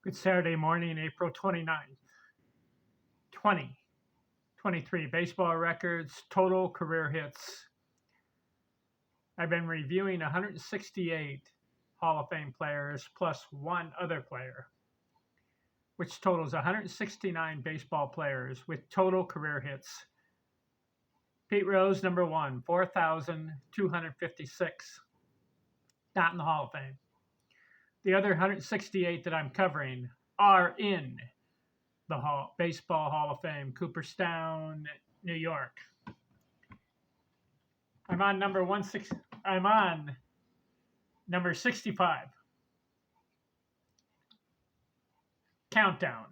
It's Saturday morning, April 29th, 2023. Baseball records, total career hits. I've been reviewing 168 Hall of Fame players plus one other player, which totals 169 baseball players with total career hits. Pete Rose, number one, 4,256. Not in the Hall of Fame. The other 168 that I'm covering are in the Baseball Hall of Fame, Cooperstown, New York. I'm on number 65. Countdown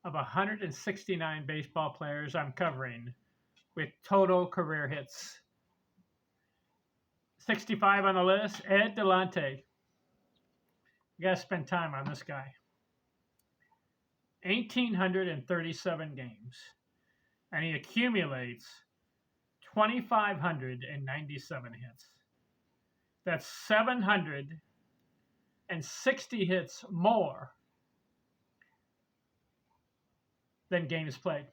of 169 baseball players I'm covering with total career hits. 65 on the list, Ed Dellante. You gotta spend time on this guy. 1,837 games, and he accumulates 2,597 hits. That's 760 hits more than games played.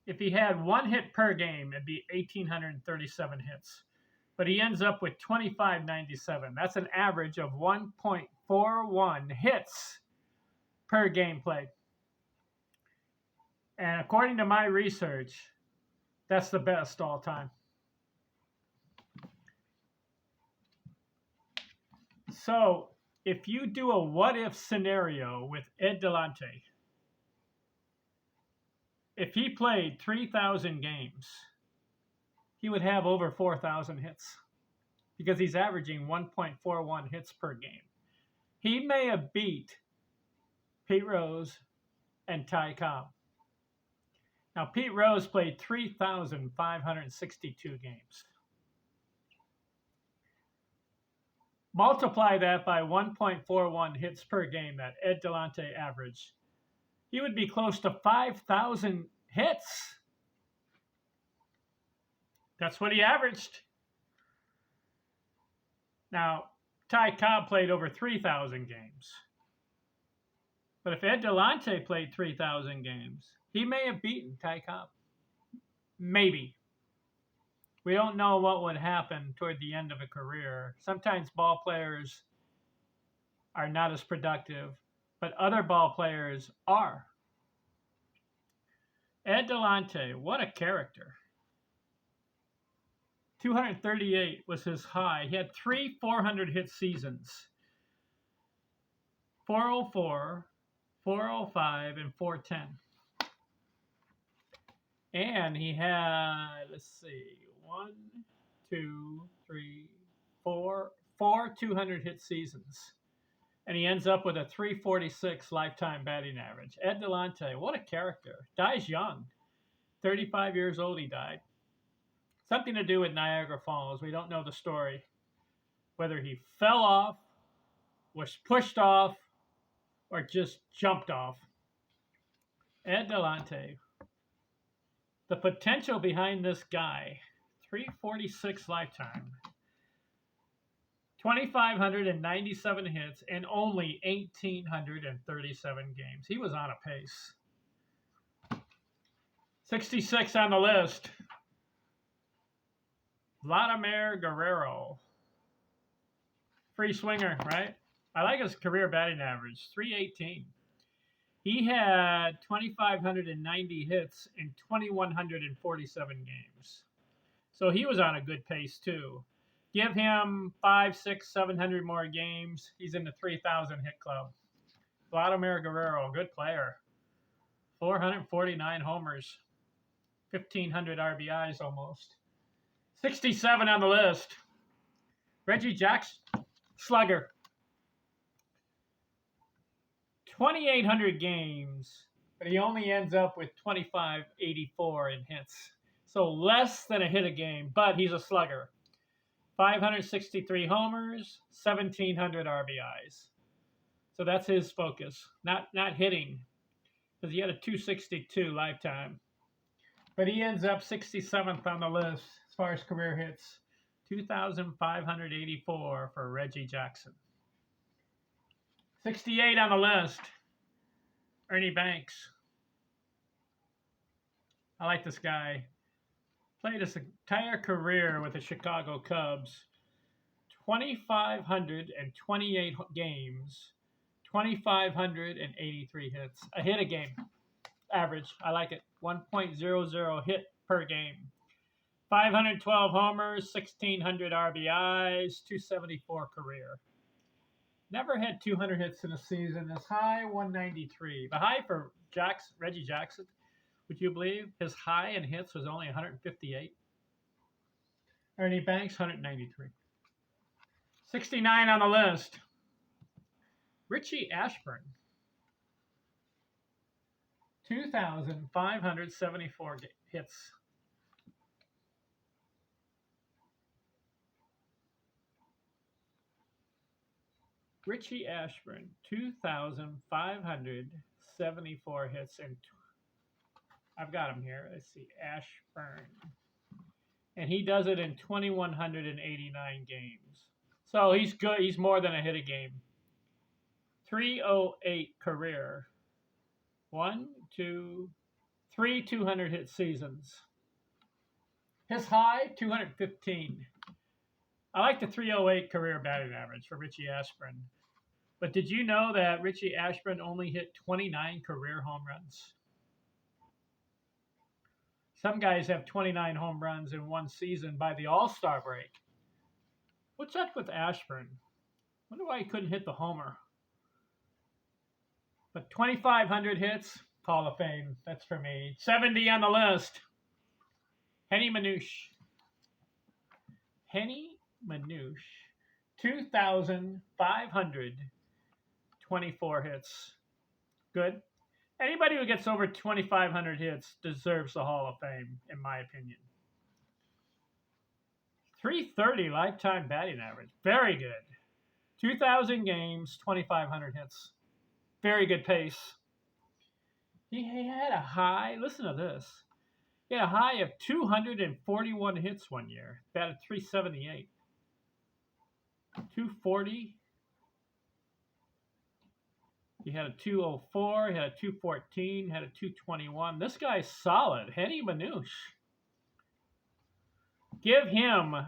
If he had one hit per game, it'd be 1,837 hits. But he ends up with 2,597. That's an average of 1.41 hits per game played. And according to my research, that's the best all time. So if you do a what-if scenario with Ed Dellante, if he played 3,000 games, he would have over 4,000 hits because he's averaging 1.41 hits per game. He may have beat Pete Rose and Ty Cobb. Now, Pete Rose played 3,562 games. Multiply that by 1.41 hits per game that Ed Dellante averaged. He would be close to 5,000 hits. That's what he averaged. Now, Ty Cobb played over 3,000 games. But if Ed Dellante played 3,000 games, he may have beaten Ty Cobb. Maybe. We don't know what would happen toward the end of a career. Sometimes ball players are not as productive, but other ball players are. Ed Dellante, what a character. 238 was his high. He had 3 400-hit seasons. 404, 405, and 410. And he had, let's see, 4 200-hit seasons. And he ends up with a 346 lifetime batting average. Ed Dellante, what a character. Dies young. 35 years old he died. Something to do with Niagara Falls. We don't know the story. Whether he fell off, was pushed off, or just jumped off. Ed Dellante. The potential behind this guy, 346 lifetime, 2,597 hits, and only 1,837 games. He was on a pace. 66 on the list, Vladimir Guerrero. Free swinger, right? I like his career batting average, 318. He had 2,590 hits in 2,147 games. So he was on a good pace too. Give him 500, 600, 700 more games. He's in the 3,000 hit club. Vladimir Guerrero, good player. 449 homers. 1,500 RBIs almost. 67 on the list. Reggie Jackson, slugger. 2,800 games, but he only ends up with 2,584 in hits. So less than a hit a game, but he's a slugger. 563 homers, 1,700 RBIs. So that's his focus, not hitting, because he had a 262 lifetime. But he ends up 67th on the list as far as career hits, 2,584 for Reggie Jackson. 68 on the list. Ernie Banks. I like this guy. Played his entire career with the Chicago Cubs. 2,528 games, 2,583 hits. A hit a game. Average. I like it. 1.00 hit per game. 512 homers, 1,600 RBIs, 274 career. Never had 200 hits in a season. His high, 193. The high for Reggie Jackson, would you believe? His high in hits was only 158. Ernie Banks, 193. 69 on the list. Richie Ashburn. 2,574 hits. Richie Ashburn, 2,574 hits. And I've got him here. Let's see, Ashburn. And he does it in 2,189 games. So he's good. He's more than a hit a game. 308 career. 1, 2, 3 200 hit seasons. His high, 215. I like the 308 career batting average for Richie Ashburn. But did you know that Richie Ashburn only hit 29 career home runs? Some guys have 29 home runs in one season by the All-Star break. What's up with Ashburn? Wonder why he couldn't hit the homer. But 2,500 hits, Hall of Fame. That's for me. 70 on the list. Henny Manouche. Henny Manouche. 2,524 hits. Good. Anybody who gets over 2,500 hits deserves the Hall of Fame, in my opinion. 330 lifetime batting average. Very good. 2,000 games, 2,500 hits. Very good pace. He had a high, listen to this. He had a high of 241 hits one year. Batted 378. 240. He had a 204. He had a 214. Had a 221. This guy's solid. Henny Manouche. Give him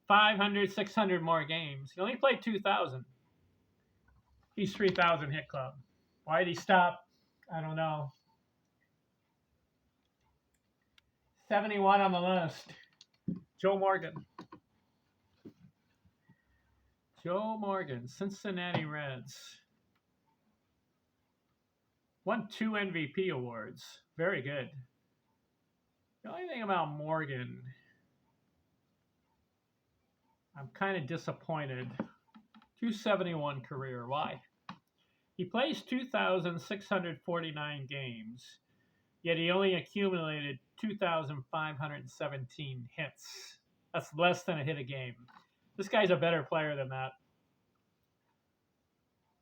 500, 600 more games. He only played 2,000. He's 3,000 hit club. Why did he stop? I don't know. 71 on the list. Joe Morgan. Joe Morgan, Cincinnati Reds. Won 2 MVP awards. Very good. The only thing about Morgan, I'm kind of disappointed. 271 career. Why? He plays 2,649 games, yet he only accumulated 2,517 hits. That's less than a hit a game. This guy's a better player than that.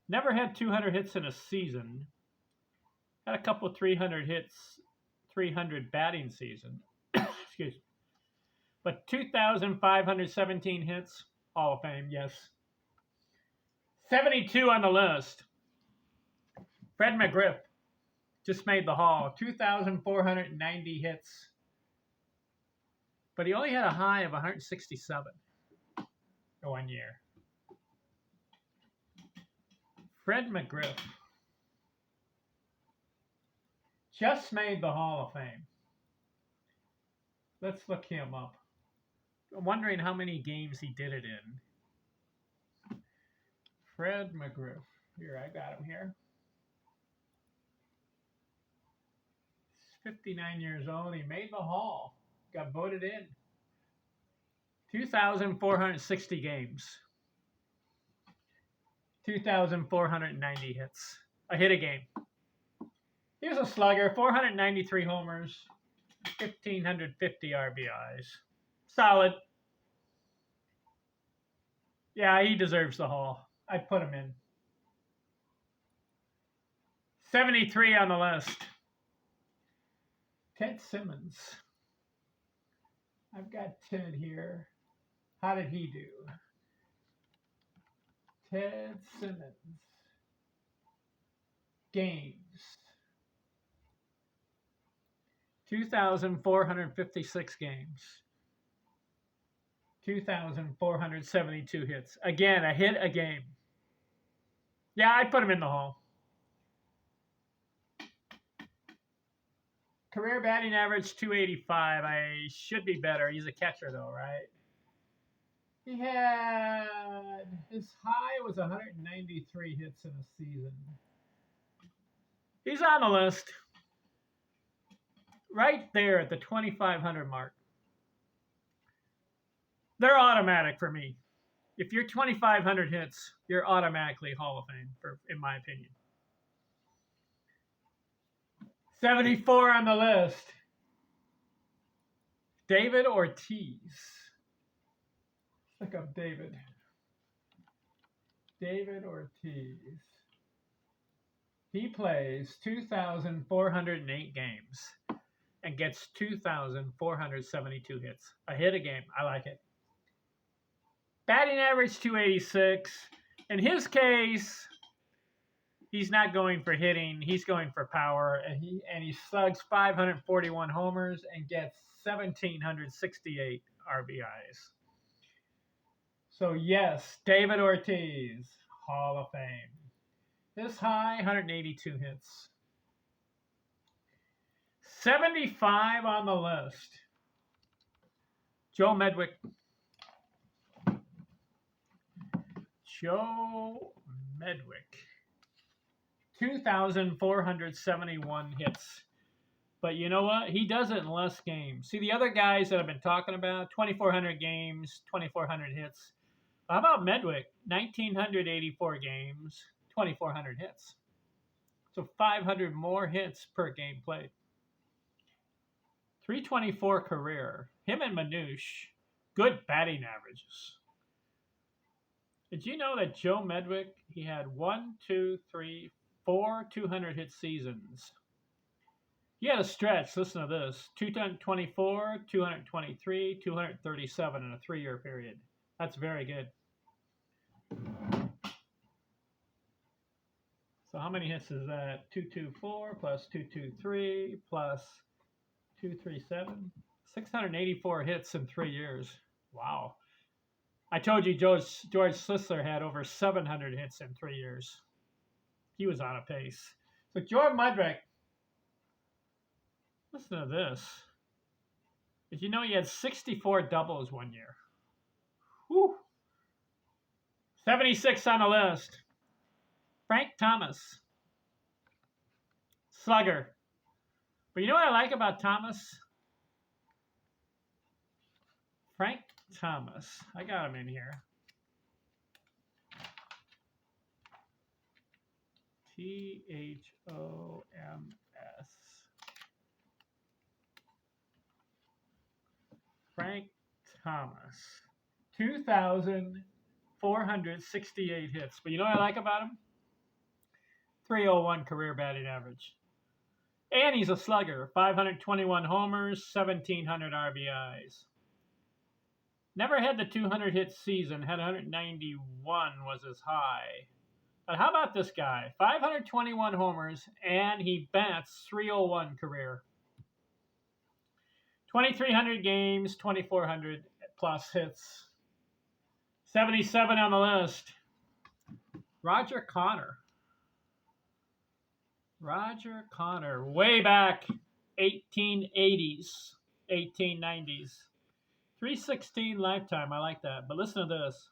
Never had 200 hits in a season. Had a couple 300 hits, 300 batting season. Excuse me. But 2,517 hits, Hall of Fame, yes. 72 on the list. Fred McGriff just made the Hall. 2,490 hits. But he only had a high of 167 one year. Fred McGriff just made the Hall of Fame. Let's look him up. I'm wondering how many games he did it in. Fred McGriff. Here, I got him here. He's 59 years old. He made the Hall. Got voted in. 2,460 games. 2,490 hits. A hit a game. He was a slugger. 493 homers. 1,550 RBIs. Solid. Yeah, he deserves the Hall. I'd put him in. 73 on the list. Ted Simmons. I've got Ted here. How did he do? Ted Simmons. games. 2,456 games. 2,472 hits. Again, a hit a game. Yeah, I'd put him in the Hall. Career batting average 285. I should be better. He's a catcher though, right? He had his high was 193 hits in a season. He's on the list. Right there at the 2,500 mark. They're automatic for me. If you're 2,500 hits, you're automatically Hall of Fame, in my opinion. 74 on the list. David Ortiz. Look up David. David Ortiz. He plays 2,408 games and gets 2,472 hits. A hit a game. I like it. Batting average 286. In his case, he's not going for hitting. He's going for power. And he slugs 541 homers and gets 1,768 RBIs. So yes, David Ortiz, Hall of Fame. His high, 182 hits. 75 on the list. Joe Medwick. Joe Medwick. 2,471 hits. But you know what? He does it in less games. See, the other guys that I've been talking about, 2,400 games, 2,400 hits. How about Medwick? 1,984 games, 2,400 hits. So 500 more hits per game played. 324 career. Him and Manouche, good batting averages. Did you know that Joe Medwick, he had 4 200 hit seasons? He had a stretch, listen to this, 224, 223, 237 in a 3-year period. That's very good. So how many hits is that? 224 plus 223 plus 237. 684 hits in 3 years. Wow. I told you George Sisler had over 700 hits in 3 years. He was on a pace. So George Medwick, listen to this. Did you know he had 64 doubles 1 year? Whew. 76 on the list. Frank Thomas. Slugger. But you know what I like about Thomas? Frank Thomas. I got him in here. Thoms. Frank Thomas. 2,468 hits. But you know what I like about him? 301 career batting average. And he's a slugger. 521 homers, 1,700 RBIs. Never had the 200 hit season. Had 191 was his high. But how about this guy? 521 homers, and he bats 301 career. 2,300 games, 2,400 plus hits. 77 on the list. Roger Connor. Roger Connor, way back 1880s, 1890s. 316 lifetime, I like that. But listen to this.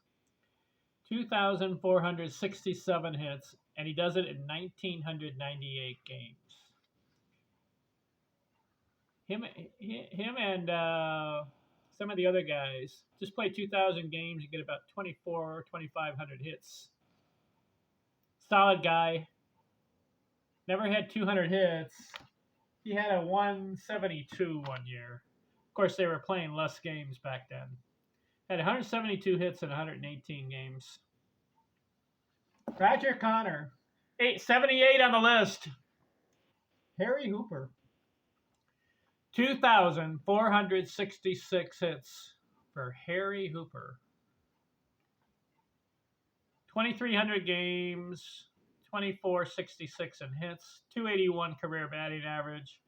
2,467 hits, and he does it in 1,998 games. Him and some of the other guys just play 2,000 games. You get about 2,500 hits. Solid guy. Never had 200 hits. He had a 172 1 year. Of course, they were playing less games back then. Had 172 hits in 118 games. Roger Connor. 78 on the list. Harry Hooper. 2,466 hits for Harry Hooper. 2,300 games, 2466 in hits, 281 career batting average.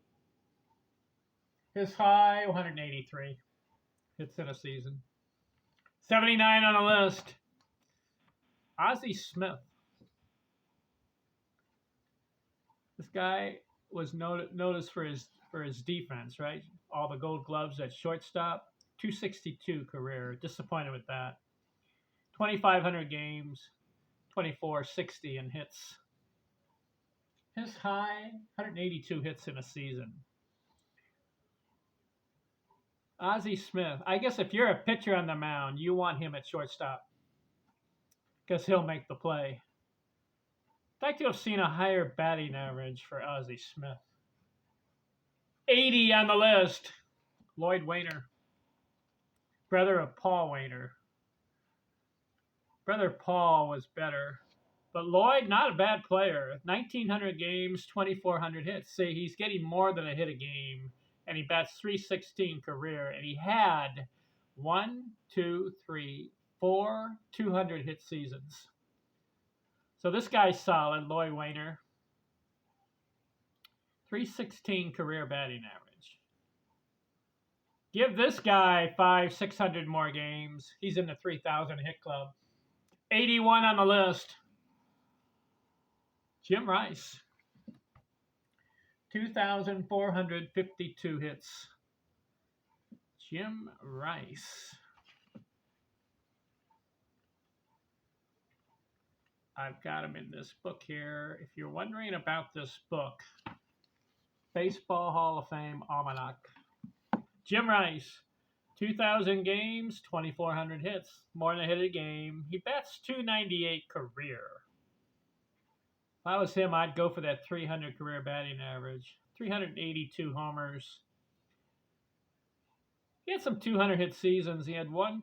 His high, 183 hits in a season. 79 on the list. Ozzie Smith. This guy was noticed for his defense, right? All the Gold Gloves at shortstop. 262 career. Disappointed with that. 2,500 games. 2460 in hits. His high, 182 hits in a season. Ozzie Smith. I guess if you're a pitcher on the mound, you want him at shortstop because he'll make the play. I'd like to have seen a higher batting average for Ozzie Smith. 80 on the list. Lloyd Wainer. Brother of Paul Wainer. Brother Paul was better. But Lloyd, not a bad player. 1,900 games, 2,400 hits. See, he's getting more than a hit a game. And he bats .316 career. And he had 1, 2, 3, 4 200 hit seasons. So this guy's solid, Lloyd Wainer. .316 career batting average. Give this guy 500-600 more games. He's in the 3,000 hit club. 81 on the list. Jim Rice. 2,452 hits. Jim Rice. I've got him in this book here. If you're wondering about this book, Baseball Hall of Fame Almanac. Jim Rice, 2,000 games, 2,400 hits, more than a hit a game. He bats .298 career. If I was him, I'd go for that 300 career batting average. 382 homers. He had some 200 hit seasons. He had 4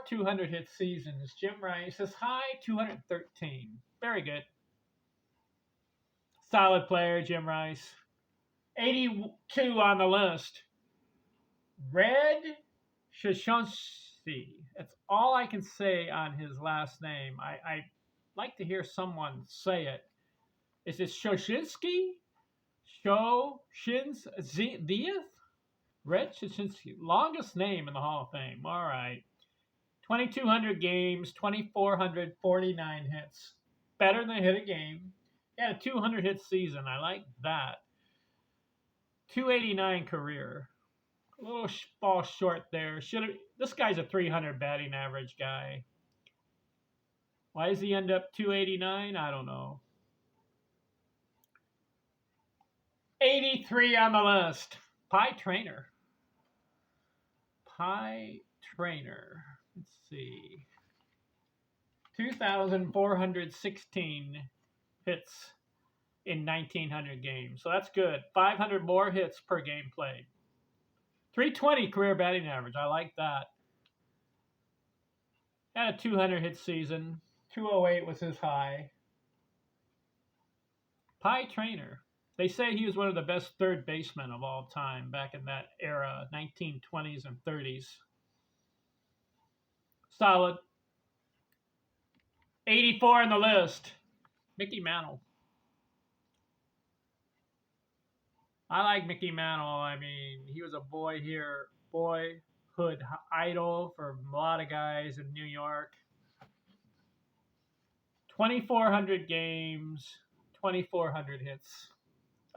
200 hit seasons. Jim Rice, his high, 213. Very good. Solid player, Jim Rice. 82 on the list. Red Shoshansky. That's all I can say on his last name. I like to hear someone say it. Is it Shoshinsky? Shoshinsky? Red Shoshinsky. Longest name in the Hall of Fame. All right. 2,200 games, 2,449 hits. Better than hit a game. He had a 200 hit season. I like that. 289 career. A little ball short there. This guy's a 300 batting average guy. Why does he end up 289? I don't know. 83 on the list. Pie Traynor. Pie Traynor. Let's see. 2,416 hits in 1,900 games. So that's good. 500 more hits per game played. 320 career batting average. I like that. Had a 200 hit season. 208 was his high. Pie Traynor. They say he was one of the best third basemen of all time back in that era, 1920s and 30s. Solid. 84 on the list. Mickey Mantle. I like Mickey Mantle. I mean, he was a boyhood idol for a lot of guys in New York. 2,400 games, 2,400 hits.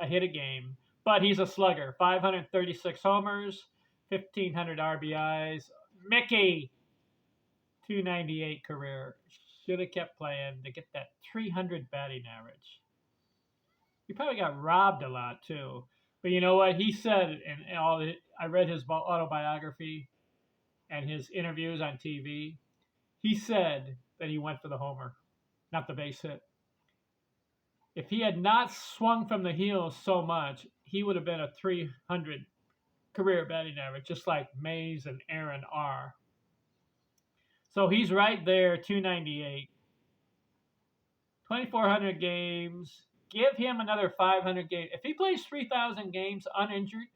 A hit a game. But he's a slugger. 536 homers, 1,500 RBIs. Mickey, 298 career. Should have kept playing to get that 300 batting average. He probably got robbed a lot, too. But you know what? He said, I read his autobiography and his interviews on TV. He said that he went for the homer, not the base hit. If he had not swung from the heels so much, he would have been a 300 career batting average, just like Mays and Aaron are. So he's right there, 298. 2,400 games. Give him another 500 games. If he plays 3,000 games uninjured,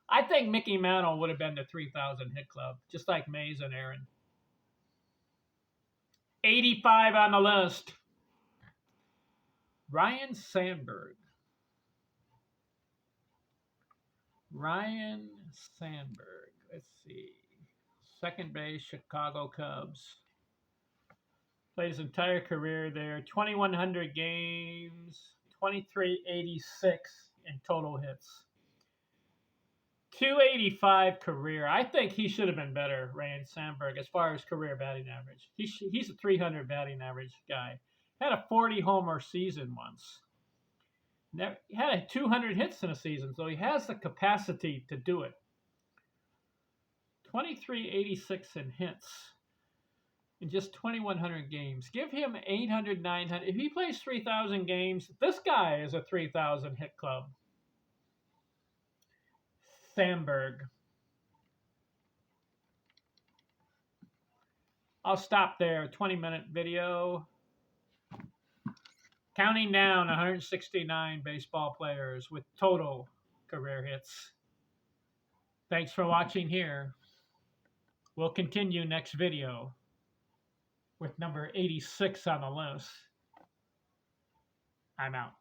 I think Mickey Mantle would have been the 3,000 hit club, just like Mays and Aaron. 85 on the list. Ryan Sandberg. Ryan Sandberg. Let's see. Second base, Chicago Cubs. Played his entire career there. 2,100 games, 2,386 in total hits. 285 career. I think he should have been better, Ryan Sandberg, as far as career batting average. He's a 300 batting average guy. Had a 40 homer season once. He had 200 hits in a season, so he has the capacity to do it. 2,386 in hits in just 2,100 games. Give him 800, 900. If he plays 3,000 games, this guy is a 3,000 hit club. Sandberg. I'll stop there. 20-minute video. Counting down 169 baseball players with total career hits. Thanks for watching here. We'll continue next video with number 86 on the list. I'm out.